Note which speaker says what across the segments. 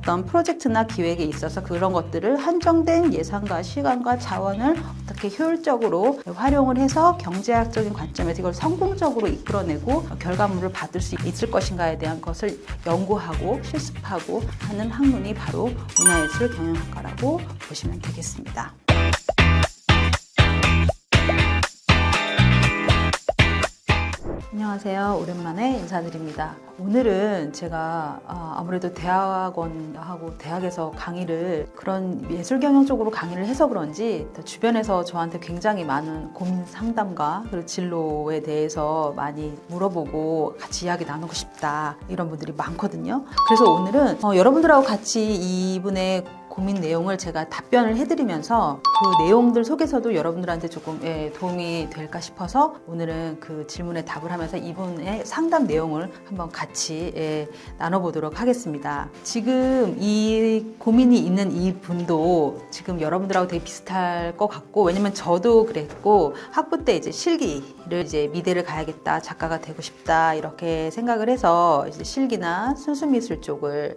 Speaker 1: 어떤 프로젝트나 기획에 있어서 그런 것들을 한정된 예산과 시간과 자원을 어떻게 효율적으로 활용을 해서 경제학적인 관점에서 이걸 성공적으로 이끌어내고 결과물을 받을 수 있을 것인가에 대한 것을 연구하고 실습하고 하는 학문이 바로 문화예술 경영학과라고 보시면 되겠습니다. 안녕하세요. 오랜만에 인사드립니다. 오늘은 제가 아무래도 대학원하고 대학에서 강의를 그런 예술 경영 쪽으로 강의를 해서 그런지 주변에서 저한테 굉장히 많은 고민 상담과 그리고 진로에 대해서 많이 물어보고 같이 이야기 나누고 싶다 이런 분들이 많거든요. 그래서 오늘은 여러분들하고 같이 이분의 고민 내용을 제가 답변을 해드리면서 그 내용들 속에서도 여러분들한테 조금 도움이 될까 싶어서 오늘은 그 질문에 답을 하면서 이분의 상담 내용을 한번 같이 나눠보도록 하겠습니다. 지금 이 고민이 있는 이 분도 지금 여러분들하고 되게 비슷할 것 같고, 왜냐면 저도 그랬고 학부 때 이제 실기를 이제 미대를 가야겠다, 작가가 되고 싶다 이렇게 생각을 해서 이제 실기나 순수미술 쪽을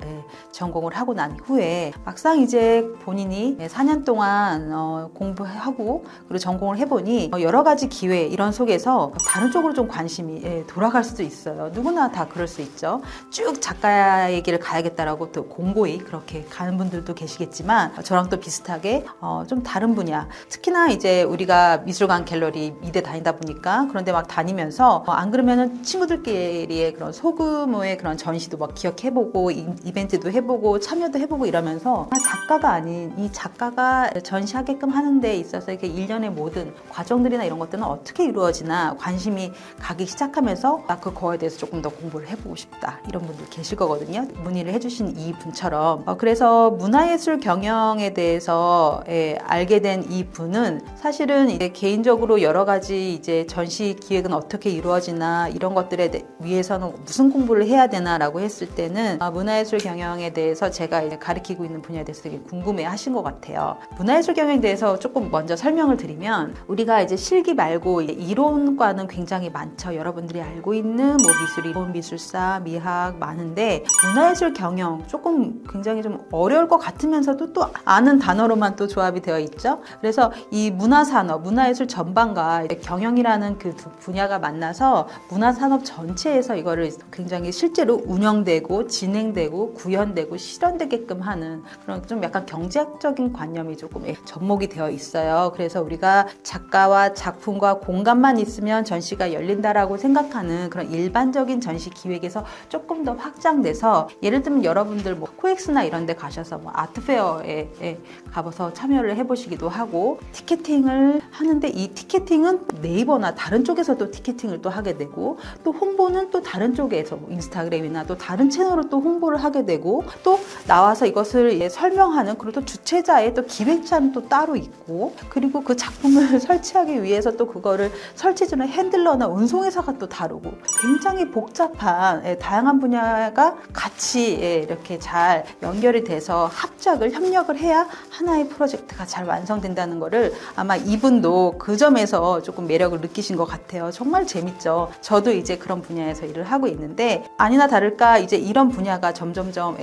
Speaker 1: 전공을 하고 난 후에 막상 이제 본인이 4년 동안 공부하고 그리고 전공을 해보니 여러 가지 기회 이런 속에서 다른 쪽으로 좀 관심이 돌아갈 수도 있어요. 누구나 다 그럴 수 있죠. 쭉 작가의 길을 가야겠다라고 또 공고히 그렇게 가는 분들도 계시겠지만 저랑 또 비슷하게 좀 다른 분야, 특히나 이제 우리가 미술관 갤러리 미대 다니다 보니까 그런데 막 다니면서 안 그러면은 친구들끼리의 그런 소규모의 그런 전시도 막 기억해보고 이벤트도 해보고 참여도 해보고 이러면서 작가가 아닌 이 작가가 전시하게끔 하는 데 있어서 이렇게 일련의 모든 과정들이나 이런 것들은 어떻게 이루어지나 관심이 가기 시작하면서 그거에 대해서 조금 더 공부를 해보고 싶다 이런 분들 계실 거거든요. 문의를 해주신 이 분처럼 그래서 문화예술 경영에 대해서 알게 된 이 분은 사실은 이제 개인적으로 여러 가지 이제 전시 기획은 어떻게 이루어지나 이런 것들에 위해서는 무슨 공부를 해야 되나라고 했을 때는 문화예술 경영에 대해서 제가 이제 가르치고 있는 분야에 대해서 되게 궁금해 하신 것 같아요. 문화예술 경영에 대해서 조금 먼저 설명을 드리면, 우리가 이제 실기 말고 이론과는 굉장히 많죠. 여러분들이 알고 있는 뭐 미술, 미술사, 미학 많은데 문화예술 경영 조금 굉장히 좀 어려울 것 같으면서도 또 아는 단어로만 또 조합이 되어 있죠. 그래서 이 문화산업, 문화예술 전반과 경영이라는 그 두 분야가 만나서 문화산업 전체에서 이거를 굉장히 실제로 운영되고 진행되고 구현되고 실현되게끔 하는 그런 좀 약간 경제학적인 관념이 조금 접목이 되어 있어요. 그래서 우리가 작가와 작품과 공간만 있으면 전시가 열린다라고 생각하는 그런 일반적인 전시 기획에서 조금 더 확장돼서, 예를 들면 여러분들 뭐 코엑스나 이런 데 가셔서 뭐 아트페어에 가봐서 참여를 해보시기도 하고, 티켓팅을 하는데 이 티켓팅은 네이버나 다른 쪽에서도 티켓팅을 또 하게 되고, 또 홍보는 또 다른 쪽에서 뭐 인스타그램이나 또 다른 채널로 또 홍보를 하게 되고, 또 나와서 이것을 설명하는, 그리고 또 주최자의 또 기획자는 또 따로 있고, 그리고 그 작품을 설치하기 위해서 또 그거를 설치해주는 핸들러나 운송회사가 또 다르고, 굉장히 복잡한 다양한 분야가 같이 이렇게 잘 연결이 돼서 협력을 해야 하나의 프로젝트가 잘 완성된다는 거를 아마 이분도 그 점에서 조금 매력을 느끼신 것 같아요. 정말 재밌죠. 저도 이제 그런 분야에서 일을 하고 있는데, 아니나 다를까 이제 이런 분야가 점점점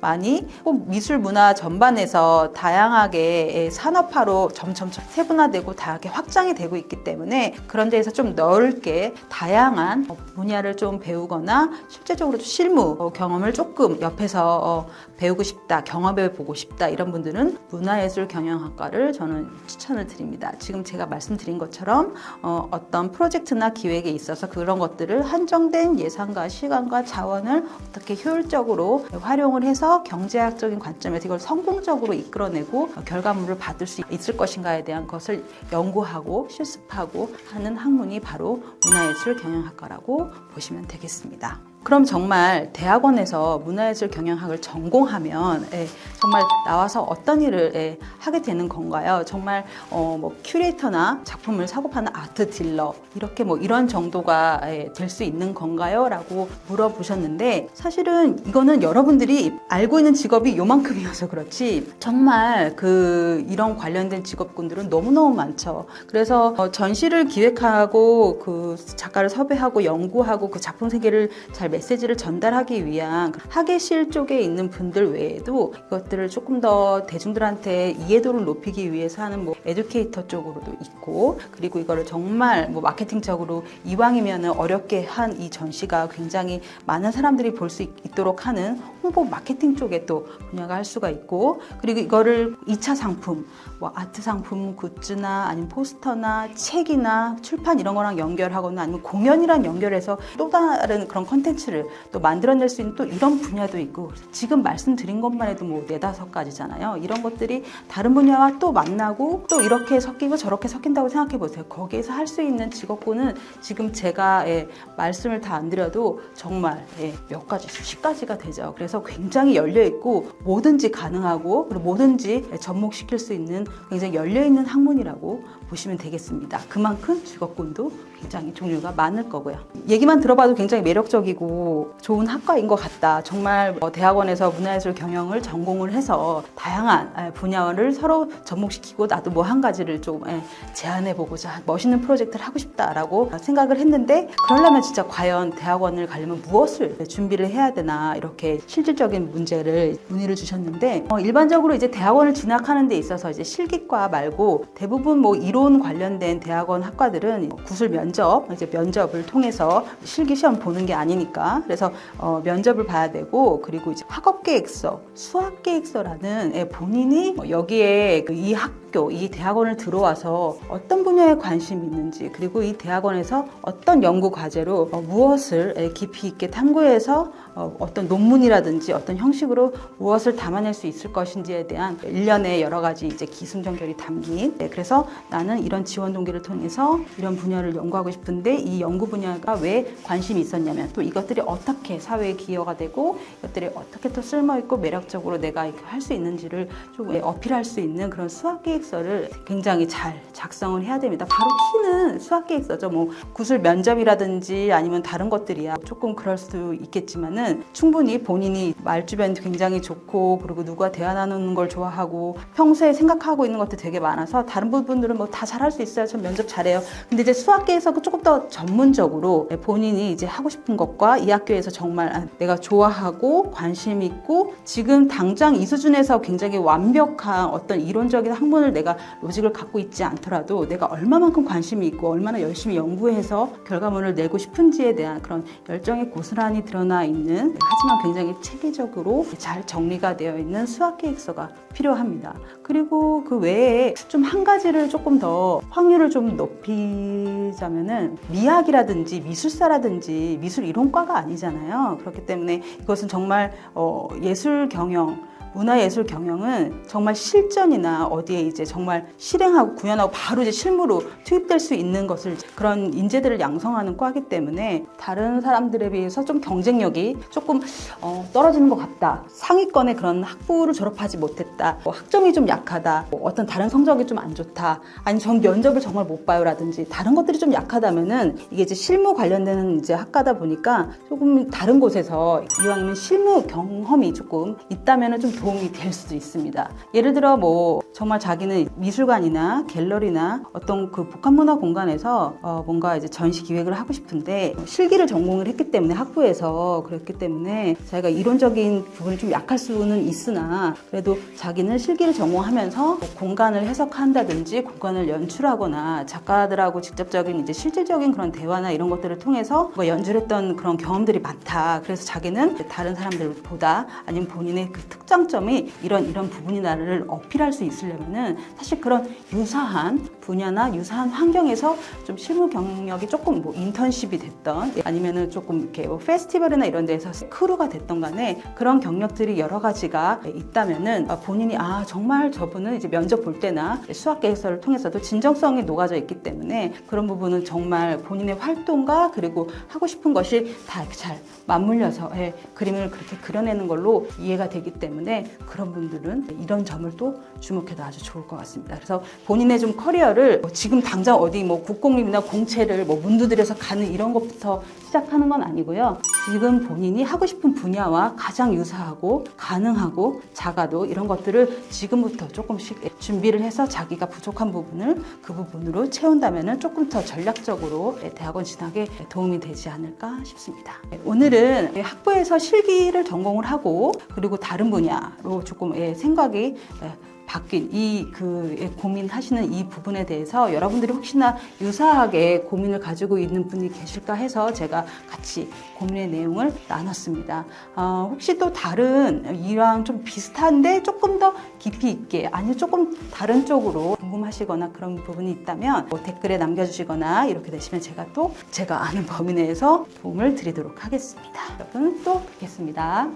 Speaker 1: 많이 꼭 미술 문화 전반에서 다양하게 산업화로 점점 세분화되고 다양하게 확장이 되고 있기 때문에, 그런 데에서 좀 넓게 다양한 분야를 좀 배우거나 실제적으로 실무 경험을 조금 옆에서 배우고 싶다, 경험해 보고 싶다 이런 분들은 문화예술 경영학과를 저는 추천을 드립니다. 지금 제가 말씀드린 것처럼 어떤 프로젝트나 기획에 있어서 그런 것들을 한정된 예산과 시간과 자원을 어떻게 효율적으로 활용을 해서 경제학적인 관점에서 이걸 성공적으로 이끌어내고 결과물을 받을 수 있을 것인가에 대한 것을 연구하고 실습하고 하는 학문이 바로 문화예술 경영학과라고 보시면 되겠습니다. 그럼 정말 대학원에서 문화예술 경영학을 전공하면 정말 나와서 어떤 일을 하게 되는 건가요? 정말 뭐 큐레이터나 작품을 사고 파는 아트 딜러 이렇게 뭐 이런 정도가 될 수 있는 건가요? 라고 물어보셨는데, 사실은 이거는 여러분들이 알고 있는 직업이 요만큼이어서 그렇지 정말 이런 관련된 직업군들은 너무너무 많죠. 그래서 전시를 기획하고 그 작가를 섭외하고 연구하고 그 작품 세계를 잘 메시지를 전달하기 위한 학예실 쪽에 있는 분들 외에도 이것들을 조금 더 대중들한테 이해도를 높이기 위해서 하는 뭐 에듀케이터 쪽으로도 있고, 그리고 이거를 정말 뭐 마케팅적으로 이왕이면 어렵게 한 이 전시가 굉장히 많은 사람들이 볼 수 있도록 하는 홍보 마케팅 쪽에 또 분야가 할 수가 있고, 그리고 이거를 2차 상품, 뭐 아트 상품, 굿즈나 아니면 포스터나 책이나 출판 이런 거랑 연결하거나 아니면 공연이랑 연결해서 또 다른 그런 컨텐츠를 또 만들어낼 수 있는 또 이런 분야도 있고, 지금 말씀드린 것만 해도 뭐 4-5가지잖아요. 이런 것들이 다른 분야와 또 만나고 또 이렇게 섞이고 저렇게 섞인다고 생각해 보세요. 거기에서 할 수 있는 직업군은 지금 제가 말씀을 다 안 드려도 정말 몇 가지, 수십 가지가 되죠. 그래서 굉장히 열려있고 뭐든지 가능하고 그리고 뭐든지 접목시킬 수 있는 굉장히 열려있는 학문이라고 보시면 되겠습니다. 그만큼 직업군도 굉장히 종류가 많을 거고요. 얘기만 들어봐도 굉장히 매력적이고 좋은 학과인 것 같다. 정말 대학원에서 문화예술 경영을 전공을 해서 다양한 분야를 서로 접목시키고 나도 뭐 한 가지를 좀 제안해보고자 멋있는 프로젝트를 하고 싶다라고 생각을 했는데, 그러려면 진짜 과연 대학원을 가려면 무엇을 준비를 해야 되나, 이렇게 실질적인 문제를 문의를 주셨는데, 일반적으로 이제 대학원을 진학하는 데 있어서 이제 실기과 말고 대부분 뭐 이론 관련된 대학원 학과들은 구술 면접, 이제 면접을 통해서 실기 시험 보는 게 아니니까, 그래서 면접을 봐야 되고, 그리고 이제 학업계획서, 수학계획서라는 본인이 여기에 이 학교, 이 대학원을 들어와서 어떤 분야에 관심이 있는지, 그리고 이 대학원에서 어떤 연구 과제로 무엇을 깊이 있게 탐구해서 어떤 논문이라든지 어떤 형식으로 무엇을 담아낼 수 있을 것인지에 대한 일련의 여러 가지 이제 기승전결이 담긴, 그래서 나는 이런 지원 동기를 통해서 이런 분야를 연구하고 싶은데 이 연구 분야가 왜 관심이 있었냐면, 또 이것들이 어떻게 사회에 기여가 되고 이것들이 어떻게 또 쓸모있고 매력적으로 내가 할 수 있는지를 좀 어필할 수 있는 그런 수학계획서를 굉장히 잘 작성을 해야 됩니다. 바로 키는 수학계획서죠. 뭐 구술 면접이라든지 아니면 다른 것들이야 조금 그럴 수도 있겠지만은, 충분히 본인이 말주변이 굉장히 좋고 그리고 누구와 대화 나누는 걸 좋아하고 평소에 생각하고 있는 것도 되게 많아서 다른 부분들은 뭐 다 잘할 수 있어요. 전 면접 잘해요. 근데 이제 수학계에서 조금 더 전문적으로 본인이 이제 하고 싶은 것과 이 학교에서 정말 내가 좋아하고 관심 있고 지금 당장 이 수준에서 굉장히 완벽한 어떤 이론적인 학문을 내가 로직을 갖고 있지 않더라도 내가 얼마만큼 관심이 있고 얼마나 열심히 연구해서 결과물을 내고 싶은지에 대한 그런 열정이 고스란히 드러나 있는, 하지만 굉장히 체계적으로 잘 정리가 되어 있는 수학계획서가 필요합니다. 그리고 그 외에 좀 한 가지를 조금 더 확률을 좀 높이자면은, 미학이라든지 미술사라든지 미술 이론과가 아니잖아요. 그렇기 때문에 이것은 정말 예술 경영, 문화예술 경영은 정말 실전이나 어디에 이제 정말 실행하고 구현하고 바로 이제 실무로 투입될 수 있는 것을, 그런 인재들을 양성하는 과이기 때문에 다른 사람들에 비해서 좀 경쟁력이 조금 떨어지는 것 같다. 상위권의 그런 학부를 졸업하지 못했다. 학점이 좀 약하다. 어떤 다른 성적이 좀 안 좋다. 아니 전 면접을 정말 못 봐요라든지 다른 것들이 좀 약하다면은, 이게 이제 실무 관련되는 이제 학과다 보니까 조금 다른 곳에서 이왕이면 실무 경험이 조금 있다면은 좀 도움이 될 수도 있습니다. 예를 들어 뭐 정말 자기는 미술관이나 갤러리나 어떤 그 복합문화 공간에서 뭔가 이제 전시 기획을 하고 싶은데 실기를 전공을 했기 때문에 학부에서 그랬기 때문에 자기가 이론적인 부분이 좀 약할 수는 있으나, 그래도 자기는 실기를 전공하면서 공간을 해석한다든지 공간을 연출하거나 작가들하고 직접적인 이제 실질적인 그런 대화나 이런 것들을 통해서 연주를 했던 그런 경험들이 많다. 그래서 자기는 다른 사람들보다 아니면 본인의 그 특장점이 이런 부분이 나를 어필할 수 있으려면은 사실 그런 유사한 분야나 유사한 환경에서 좀 실무 경력이 조금 뭐 인턴십이 됐던 아니면은 조금 이렇게 뭐 페스티벌이나 이런 데서 크루가 됐던 간에 그런 경력들이 여러 가지가 있다면은 본인이 정말 저분은 이제 면접 볼 때나 수학계획서를 통해서도 진정성이 녹아져 있기 때문에 그런 부분은 정말 본인의 활동과 그리고 하고 싶은 것이 다 이렇게 잘 맞물려서 그림을 그렇게 그려내는 걸로 이해가 되기 때문에 그런 분들은 이런 점을 또 주목해도 아주 좋을 것 같습니다. 그래서 본인의 좀 커리어를 지금 당장 어디 뭐 국공립이나 공채를 뭐 문두들여서 가는 이런 것부터
Speaker 2: 시작하는 건 아니고요. 지금 본인이 하고 싶은 분야와 가장 유사하고 가능하고 작아도 이런 것들을 지금부터 조금씩 준비를 해서 자기가 부족한 부분을 그 부분으로 채운다면 조금 더 전략적으로 대학원 진학에 도움이 되지 않을까 싶습니다. 오늘은 학부에서 실기를 전공을 하고 그리고 다른 분야로 조금 생각이 바뀐 고민하시는 이 부분에 대해서 여러분들이 혹시나 유사하게 고민을 가지고 있는 분이 계실까 해서 제가 같이 고민의 내용을 나눴습니다. 혹시 또 다른 이랑 좀 비슷한데 조금 더 깊이 있게 아니면 조금 다른 쪽으로 궁금하시거나 그런 부분이 있다면 댓글에 남겨주시거나 이렇게 되시면 제가 아는 범위 내에서 도움을 드리도록 하겠습니다. 여러분 또 뵙겠습니다.